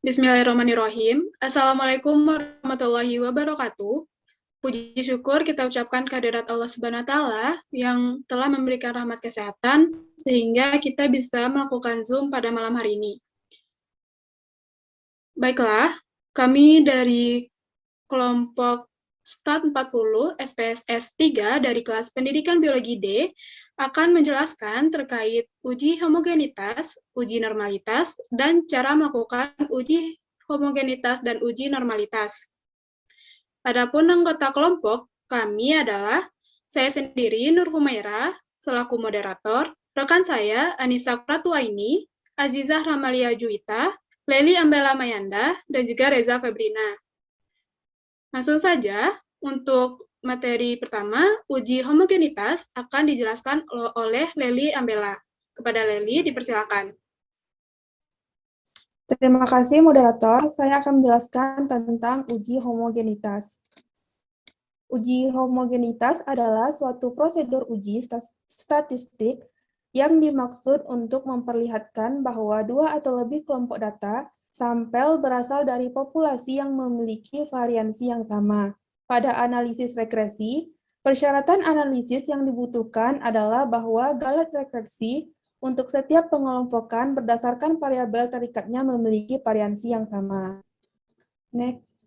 Bismillahirrahmanirrahim. Assalamualaikum warahmatullahi wabarakatuh. Puji syukur kita ucapkan kehadirat Allah Subhanahu wa Ta'ala yang telah memberikan rahmat kesehatan sehingga kita bisa melakukan Zoom pada malam hari ini. Baiklah, kami dari kelompok STAT 40 SPSS 3 dari kelas Pendidikan Biologi D akan menjelaskan terkait uji homogenitas, uji normalitas, dan cara melakukan uji homogenitas dan uji normalitas. Adapun anggota kelompok kami adalah saya sendiri, Nur Humaira, selaku moderator, rekan saya, Anissa Pratuaini, Azizah Ramalia Juwita, Leli Ambela Mayanda, dan juga Reza Febrina. Langsung saja, untuk materi pertama, uji homogenitas akan dijelaskan oleh Leli Ambela. Kepada Leli, dipersilakan. Terima kasih, moderator. Saya akan menjelaskan tentang uji homogenitas. Uji homogenitas adalah suatu prosedur uji statistik yang dimaksud untuk memperlihatkan bahwa dua atau lebih kelompok data sampel berasal dari populasi yang memiliki variansi yang sama. Pada analisis regresi, persyaratan analisis yang dibutuhkan adalah bahwa galet regresi untuk setiap pengelompokan berdasarkan variabel terikatnya memiliki variansi yang sama. Next.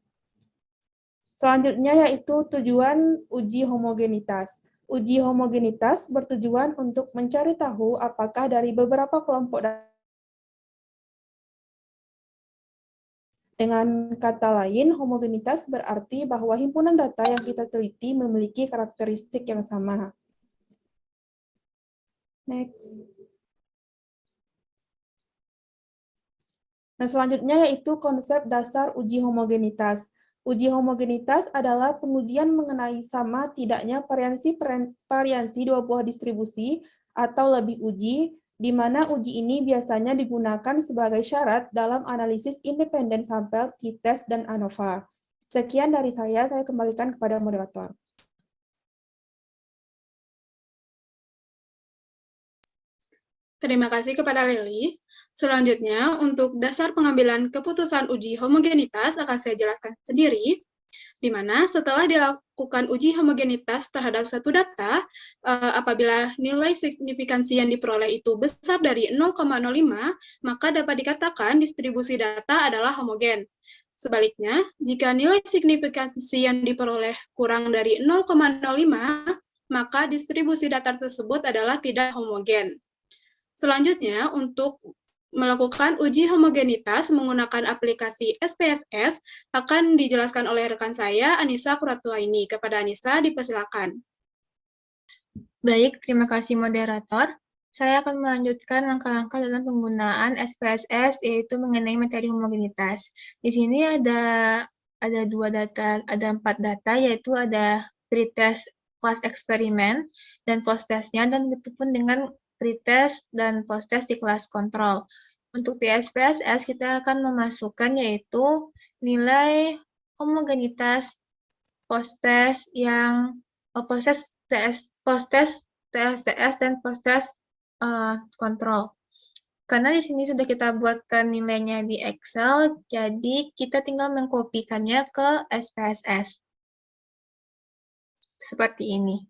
Selanjutnya yaitu tujuan uji homogenitas. Uji homogenitas bertujuan untuk mencari tahu apakah dari beberapa kelompok data. Dengan kata lain, homogenitas berarti bahwa himpunan data yang kita teliti memiliki karakteristik yang sama. Next. Nah, selanjutnya yaitu konsep dasar uji homogenitas. Uji homogenitas adalah pengujian mengenai sama tidaknya variansi dua buah distribusi atau lebih uji, di mana uji ini biasanya digunakan sebagai syarat dalam analisis independen sampel, t-test, dan ANOVA. Sekian dari saya kembalikan kepada moderator. Terima kasih kepada Leli. Selanjutnya, untuk dasar pengambilan keputusan uji homogenitas akan saya jelaskan sendiri, di mana setelah dilakukan uji homogenitas terhadap suatu data, apabila nilai signifikansi yang diperoleh itu besar dari 0,05, maka dapat dikatakan distribusi data adalah homogen. Sebaliknya, jika nilai signifikansi yang diperoleh kurang dari 0,05, maka distribusi data tersebut adalah tidak homogen. Selanjutnya, untuk melakukan uji homogenitas menggunakan aplikasi SPSS akan dijelaskan oleh rekan saya, Anissa Pratuaini. Kepada Anissa, dipersilakan. Baik, terima kasih moderator. Saya akan melanjutkan langkah-langkah dalam penggunaan SPSS, yaitu mengenai materi homogenitas. Di sini ada 4 data, yaitu ada pretest kelas eksperimen dan post-testnya, dan begitupun dengan pretest dan post-test di kelas kontrol. Untuk di SPSS, kita akan memasukkan yaitu nilai homogenitas post-test yang post-test TSTS dan post-test kontrol. Karena di sini sudah kita buatkan nilainya di Excel, jadi kita tinggal mengkopikannya ke SPSS. Seperti ini.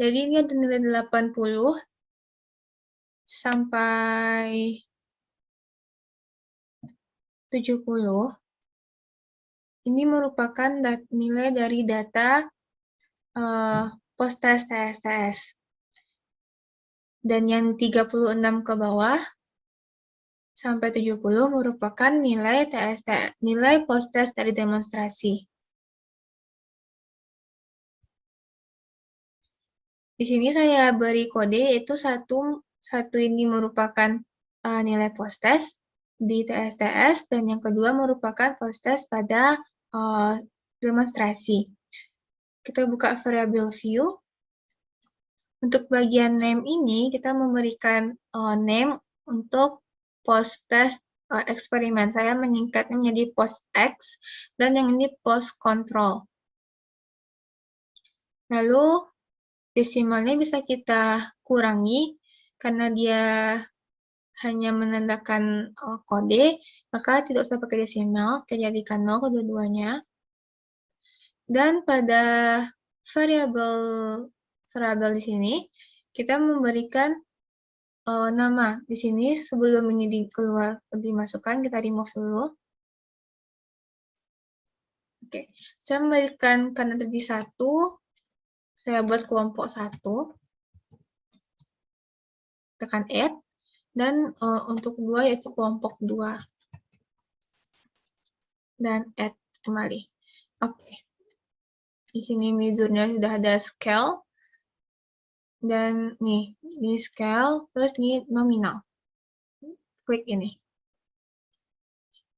Jadi ini ada nilai 80 sampai 70. Ini merupakan nilai dari data post-test TSTS. Dan yang 36 ke bawah sampai 70 merupakan nilai post-test dari demonstrasi. Di sini saya beri kode yaitu satu ini merupakan nilai post-test di TSTS dan yang kedua merupakan post-test pada demonstrasi. Kita buka variabel view. Untuk bagian name ini, kita memberikan name untuk post-test eksperimen. Saya menyingkatnya menjadi post-X, dan yang ini post-control. Lalu, desimalnya bisa kita kurangi, karena dia hanya menandakan kode, maka tidak usah pakai desimal, kita jadikan 0 kedua-duanya. Dan pada variabel di sini, kita memberikan nama. Di sini sebelum ini keluar dimasukkan, kita remove dulu. Oke, saya memberikan karena tadi 1, saya buat kelompok 1. Tekan add. Dan untuk 2 yaitu kelompok 2. Dan add kembali. Oke. Di sini measure-nya sudah ada scale. Dan nih, ini scale, terus ini nominal. Klik ini.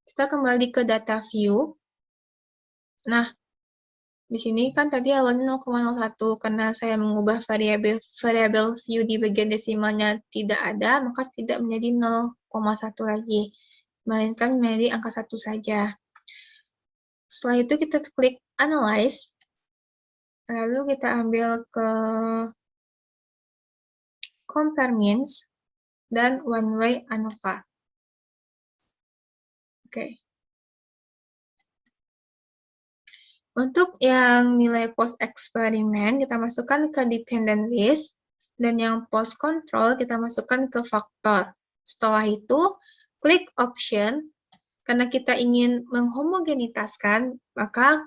Kita kembali ke data view. Nah, di sini kan tadi awalnya 0,01, karena saya mengubah variabel view di bagian desimalnya tidak ada, maka tidak menjadi 0,1 lagi, melainkan menjadi angka 1 saja. Setelah itu kita klik Analyze, lalu kita ambil ke Compare Means, dan One Way ANOVA. Oke. Untuk yang nilai post eksperimen, kita masukkan ke dependent list, dan yang post control kita masukkan ke faktor. Setelah itu, klik option, karena kita ingin menghomogenitaskan, maka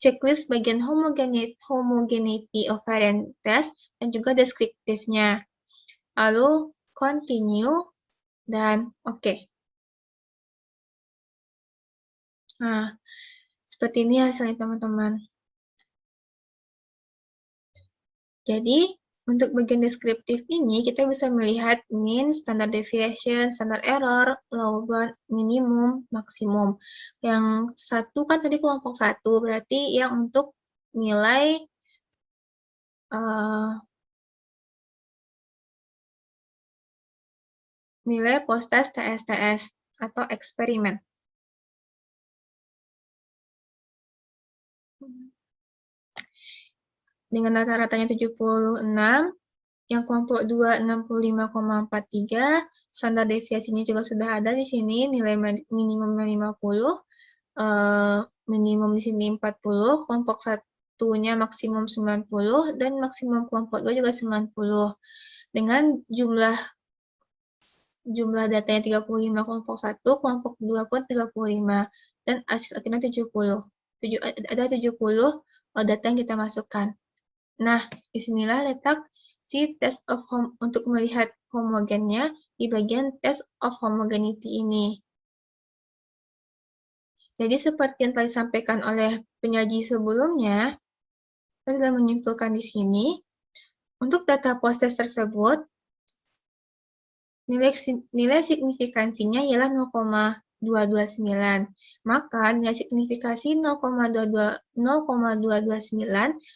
checklist bagian homogeneity of variant test, dan juga deskriptifnya. Lalu, continue, dan oke. Nah, seperti ini hasilnya teman-teman. Jadi, untuk bagian deskriptif ini, kita bisa melihat mean, standard deviation, standard error, low bound, minimum, maksimum. Yang satu kan tadi kelompok 1, berarti yang untuk nilai nilai post-test TSTS atau eksperimen. Dengan rata-ratanya 76, yang kelompok 2 65,43, standar deviasinya juga sudah ada di sini, nilai minimum 50, minimum di sini 40, kelompok 1-nya maksimum 90, dan maksimum kelompok 2 juga 90. Dengan jumlah datanya 35, kelompok 1, kelompok 2 pun 35, dan hasil akhirnya 70. Ada 70 data yang kita masukkan. Nah, disinilah letak si test of untuk melihat homogennya di bagian test of homogeneity ini. Jadi seperti yang telah disampaikan oleh penyaji sebelumnya, saya sudah menyimpulkan di sini, untuk data post-test tersebut, nilai signifikansinya ialah 0,229. Maka nilai signifikasi 0,229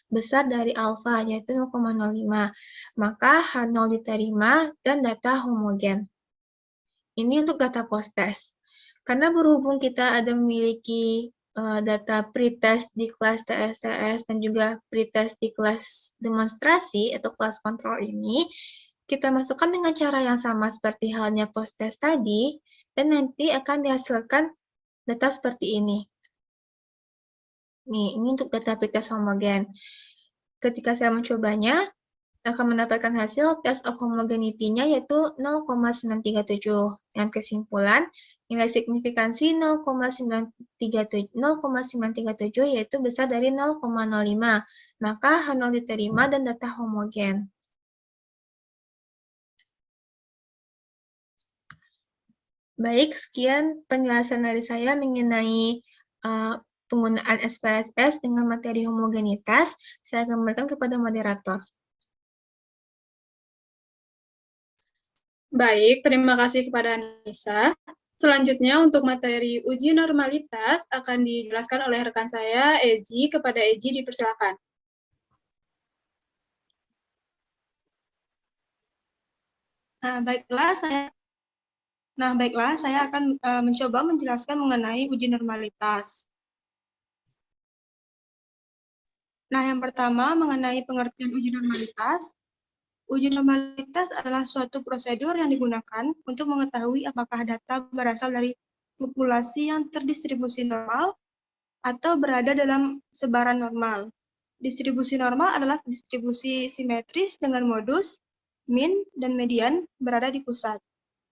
besar dari alfa, yaitu 0,05. Maka H0 diterima dan data homogen. Ini untuk data post-test. Karena berhubung kita ada memiliki data pretest di kelas TSTS dan juga pretest di kelas demonstrasi atau kelas kontrol ini, kita masukkan dengan cara yang sama seperti halnya post-test tadi, dan nanti akan dihasilkan data seperti ini. Nih, ini untuk data pretest homogen. Ketika saya mencobanya, akan mendapatkan hasil test of homogeneity-nya yaitu 0,937. Dengan kesimpulan, nilai signifikansi 0,937 yaitu besar dari 0,05. Maka H0 diterima dan data homogen. Baik, sekian penjelasan dari saya mengenai penggunaan SPSS dengan materi homogenitas. Saya kembalikan kepada moderator. Baik, terima kasih kepada Anissa. Selanjutnya untuk materi uji normalitas akan dijelaskan oleh rekan saya, Ezi. Kepada Ezi dipersilakan. Baiklah, saya akan mencoba menjelaskan mengenai uji normalitas. Nah, yang pertama mengenai pengertian uji normalitas. Uji normalitas adalah suatu prosedur yang digunakan untuk mengetahui apakah data berasal dari populasi yang terdistribusi normal atau berada dalam sebaran normal. Distribusi normal adalah distribusi simetris dengan modus, mean, dan median berada di pusat.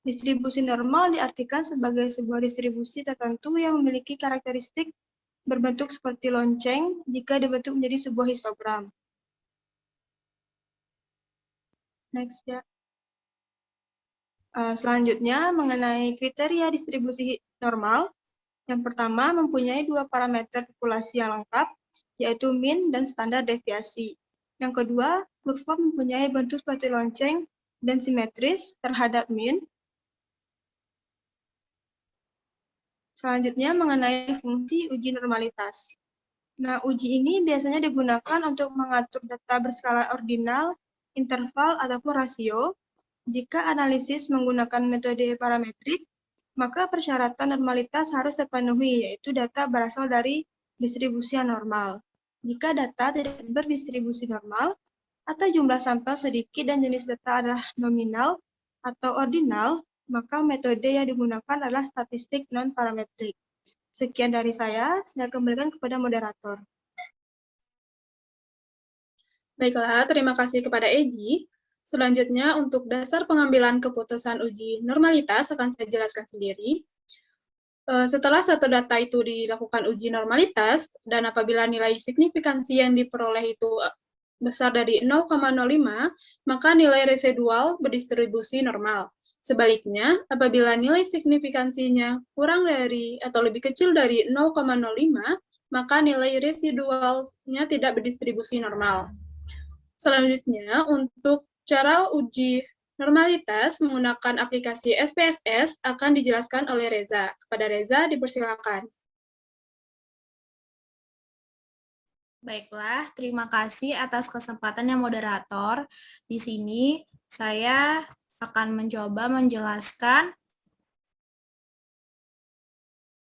Distribusi normal diartikan sebagai sebuah distribusi tertentu yang memiliki karakteristik berbentuk seperti lonceng jika dibentuk menjadi sebuah histogram. Next ya. Selanjutnya mengenai kriteria distribusi normal. Yang pertama mempunyai dua parameter populasi yang lengkap, yaitu mean dan standar deviasi. Yang kedua, kurva mempunyai bentuk seperti lonceng dan simetris terhadap mean. Selanjutnya mengenai fungsi uji normalitas. Nah, uji ini biasanya digunakan untuk mengatur data berskala ordinal, interval, ataupun rasio. Jika analisis menggunakan metode parametrik, maka persyaratan normalitas harus terpenuhi, yaitu data berasal dari distribusi yang normal. Jika data tidak berdistribusi normal, atau jumlah sampel sedikit dan jenis data adalah nominal atau ordinal, maka metode yang digunakan adalah statistik non-parametrik. Sekian dari saya kembalikan kepada moderator. Baiklah, terima kasih kepada Eji. Selanjutnya, untuk dasar pengambilan keputusan uji normalitas akan saya jelaskan sendiri. Setelah satu data itu dilakukan uji normalitas, dan apabila nilai signifikansi yang diperoleh itu besar dari 0,05, maka nilai residual berdistribusi normal. Sebaliknya, apabila nilai signifikansinya kurang dari atau lebih kecil dari 0,05, maka nilai residualnya tidak berdistribusi normal. Selanjutnya, untuk cara uji normalitas menggunakan aplikasi SPSS akan dijelaskan oleh Reza. Kepada Reza, dipersilakan. Baiklah, terima kasih atas kesempatannya moderator. Di sini saya akan mencoba menjelaskan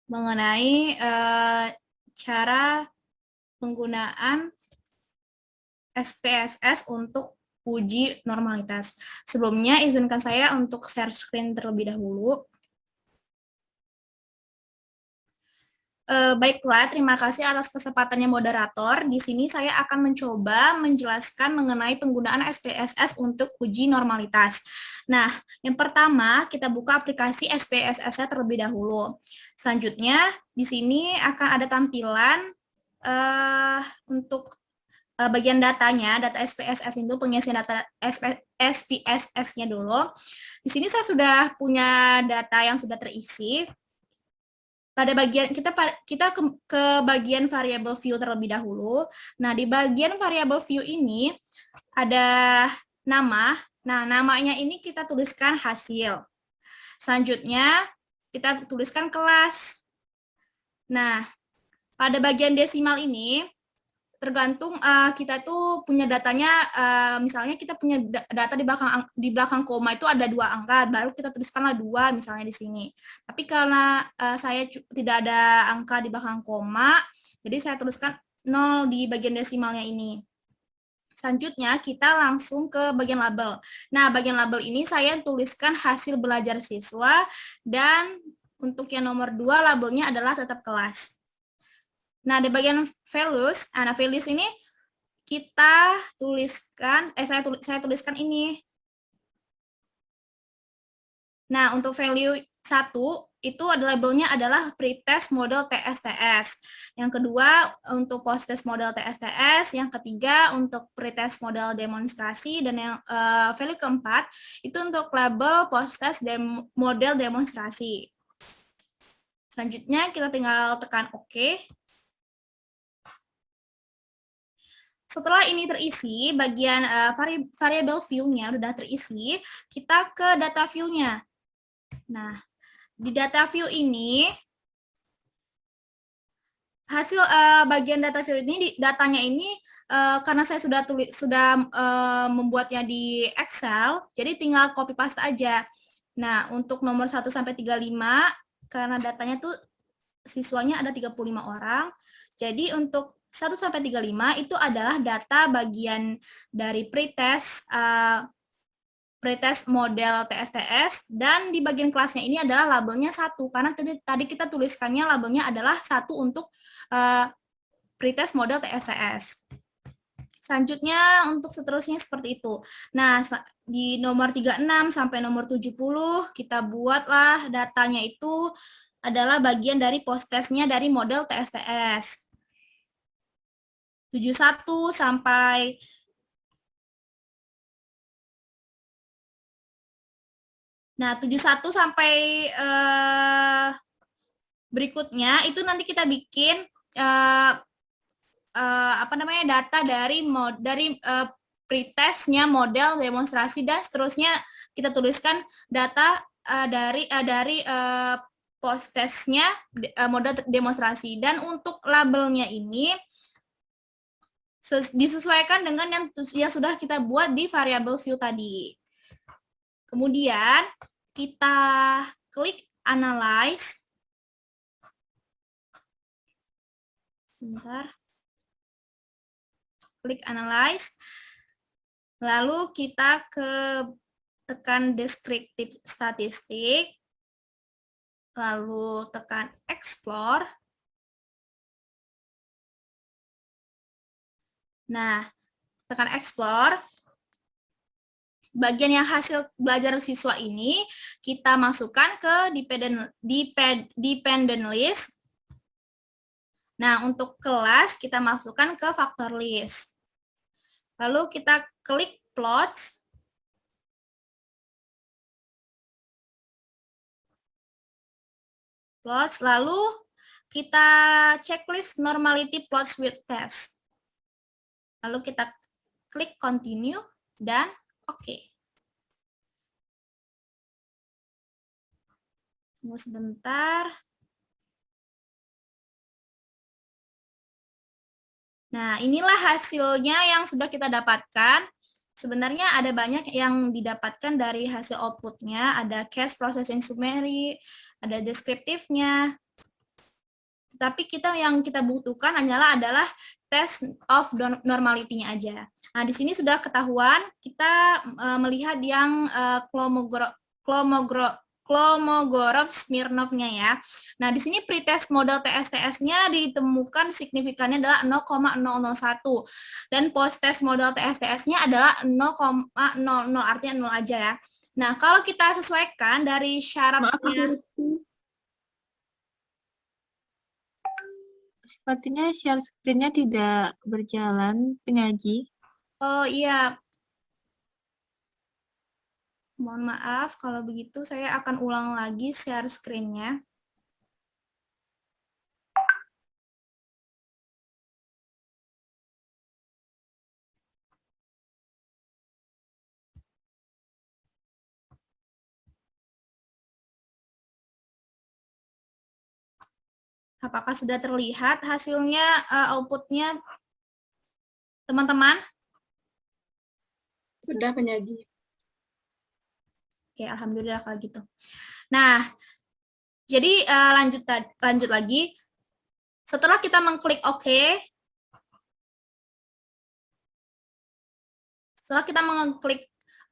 mengenai cara penggunaan SPSS untuk uji normalitas. Sebelumnya, izinkan saya untuk share screen terlebih dahulu. Baiklah, terima kasih atas kesempatannya moderator. Di sini saya akan mencoba menjelaskan mengenai penggunaan SPSS untuk uji normalitas. Nah, yang pertama kita buka aplikasi SPSS-nya terlebih dahulu. Selanjutnya, di sini akan ada tampilan untuk bagian datanya, data SPSS itu pengisian data SPSS-nya dulu. Di sini saya sudah punya data yang sudah terisi. Pada bagian kita ke bagian variable view terlebih dahulu. Nah, di bagian variable view ini ada nama. Nah, namanya ini kita tuliskan hasil. Selanjutnya kita tuliskan kelas. Nah, pada bagian desimal ini tergantung kita tuh punya datanya, misalnya kita punya data di belakang koma itu ada 2 angka, baru kita tuliskanlah 2 misalnya di sini. Tapi karena saya tidak ada angka di belakang koma, jadi saya tuliskan 0 di bagian desimalnya ini. Selanjutnya kita langsung ke bagian label. Nah, bagian label ini saya tuliskan hasil belajar siswa, dan untuk yang nomor 2 labelnya adalah tetap kelas. Nah, di bagian values, values ini kita tuliskan, saya tuliskan ini. Nah, untuk value 1, itu labelnya adalah pretest model TSTS. Yang kedua, untuk post-test model TSTS. Yang ketiga, untuk pretest model demonstrasi. Dan yang value keempat, itu untuk label post-test model demonstrasi. Selanjutnya, kita tinggal tekan OK. Setelah ini terisi, bagian variable view-nya sudah terisi, kita ke data view-nya. Nah, di data view ini, hasil bagian data view ini, datanya ini, karena saya sudah membuatnya di Excel, jadi tinggal copy paste aja. Nah, untuk nomor 1-35, karena datanya tuh siswanya ada 35 orang, jadi untuk 1-35 itu adalah data bagian dari pretest model TSTS, dan di bagian kelasnya ini adalah labelnya 1, karena tadi kita tuliskannya labelnya adalah 1 untuk pretest model TSTS. Selanjutnya untuk seterusnya seperti itu. Nah, di nomor 36 sampai nomor 70 kita buatlah datanya itu adalah bagian dari post-testnya dari model TSTS. 71 sampai Nah, 71 sampai berikutnya itu nanti kita bikin data dari pretestnya model demonstrasi, dan seterusnya kita tuliskan data dari post testnya model demonstrasi. Dan untuk labelnya ini disesuaikan dengan yang sudah kita buat di variable view tadi. Kemudian kita klik analyze. Bentar. Klik analyze, lalu kita tekan descriptive statistik, lalu tekan explore. Nah, tekan explore. Bagian yang hasil belajar siswa ini kita masukkan ke dependent list. Nah, untuk kelas kita masukkan ke factor list. Lalu kita klik plots. Lalu kita checklist normality plots with test. Lalu kita klik continue dan oke. Tunggu sebentar. Nah, inilah hasilnya yang sudah kita dapatkan. Sebenarnya ada banyak yang didapatkan dari hasil outputnya. Ada case processing summary, ada deskriptifnya. Tapi yang kita butuhkan adalah test of normality-nya aja. Nah, di sini sudah ketahuan, kita melihat yang Kolmogorov-Smirnov-nya ya. Nah, di sini pretest model TSTS-nya ditemukan signifikannya adalah 0,001 dan post-test model TSTS-nya adalah 0,00, artinya 0 aja ya. Nah, kalau kita sesuaikan dari syaratnya. Sepertinya share screen-nya tidak berjalan, penyaji. Oh iya. Mohon maaf, kalau begitu saya akan ulang lagi share screen-nya. Apakah sudah terlihat hasilnya, output-nya, teman-teman? Sudah, penyaji. Oke, alhamdulillah kalau gitu. Nah, jadi lanjut lagi. Setelah kita mengklik OK,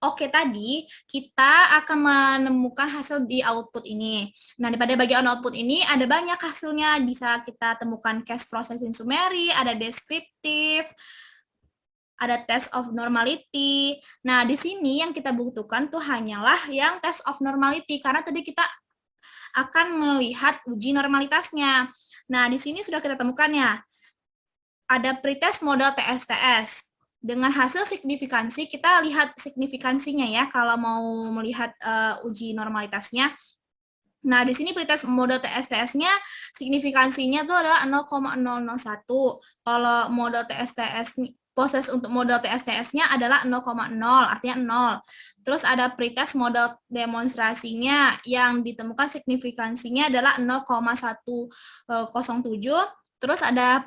Oke tadi, kita akan menemukan hasil di output ini. Nah, pada bagian output ini ada banyak hasilnya. Bisa kita temukan case processing summary, ada deskriptif, ada test of normality. Nah, di sini yang kita butuhkan tuh hanyalah yang test of normality, karena tadi kita akan melihat uji normalitasnya. Nah, di sini sudah kita temukan ya. Ada pretest model TSTS. Dengan hasil signifikansi, kita lihat signifikansinya ya, kalau mau melihat uji normalitasnya. Nah, di sini pretest model TSTS-nya, signifikansinya itu adalah 0,001. Kalau model TSTS, proses untuk model TSTS-nya adalah 0,0, artinya 0. Terus ada pretest model demonstrasinya, yang ditemukan signifikansinya adalah 0,107. Terus ada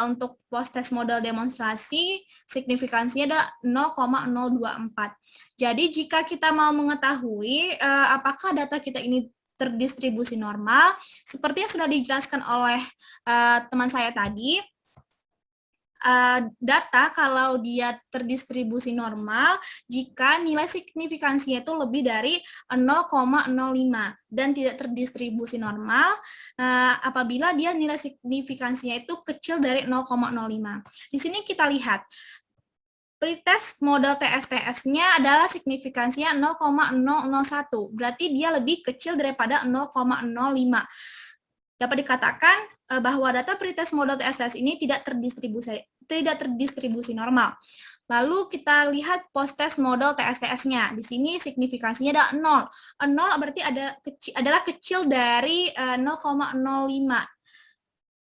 untuk post-test model demonstrasi, signifikansinya ada 0,024. Jadi jika kita mau mengetahui apakah data kita ini terdistribusi normal, seperti yang sudah dijelaskan oleh teman saya tadi, data kalau dia terdistribusi normal jika nilai signifikansinya itu lebih dari 0,05 dan tidak terdistribusi normal apabila dia nilai signifikansinya itu kecil dari 0,05. Di sini kita lihat pretest model TSTS-nya adalah signifikansinya 0,001, berarti dia lebih kecil daripada 0,05. Dapat dikatakan bahwa data pretest model TSTS ini tidak terdistribusi normal. Lalu kita lihat post-test model TSTS-nya. Di sini signifikansinya ada 0. 0 berarti adalah kecil dari 0,05.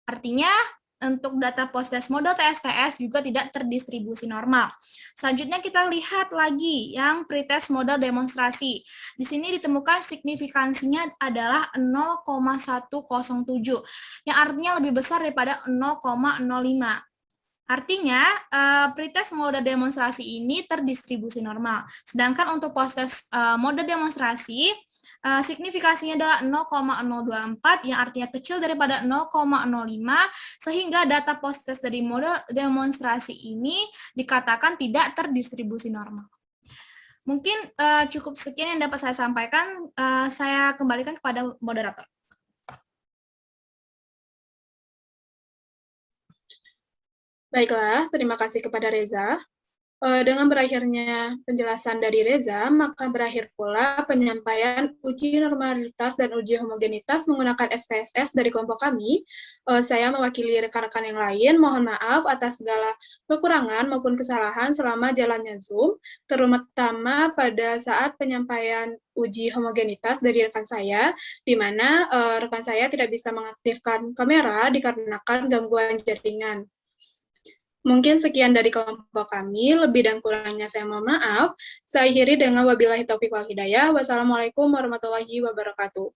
Artinya, untuk data post-test model TSTS juga tidak terdistribusi normal. Selanjutnya kita lihat lagi yang pretest model demonstrasi. Di sini ditemukan signifikansinya adalah 0,107, yang artinya lebih besar daripada 0,05. Artinya, pretest mode demonstrasi ini terdistribusi normal. Sedangkan untuk post-test mode demonstrasi, signifikasinya adalah 0,024, yang artinya kecil daripada 0,05, sehingga data post-test dari mode demonstrasi ini dikatakan tidak terdistribusi normal. Mungkin cukup sekian yang dapat saya sampaikan, saya kembalikan kepada moderator. Baiklah, terima kasih kepada Reza. Dengan berakhirnya penjelasan dari Reza, maka berakhir pula penyampaian uji normalitas dan uji homogenitas menggunakan SPSS dari kelompok kami. Saya mewakili rekan-rekan yang lain, mohon maaf atas segala kekurangan maupun kesalahan selama jalannya Zoom, terutama pada saat penyampaian uji homogenitas dari rekan saya, di mana rekan saya tidak bisa mengaktifkan kamera dikarenakan gangguan jaringan. Mungkin sekian dari kelompok kami, lebih dan kurangnya saya mohon maaf. Saya akhiri dengan wabillahi taufiq wal hidayah. Wassalamualaikum warahmatullahi wabarakatuh.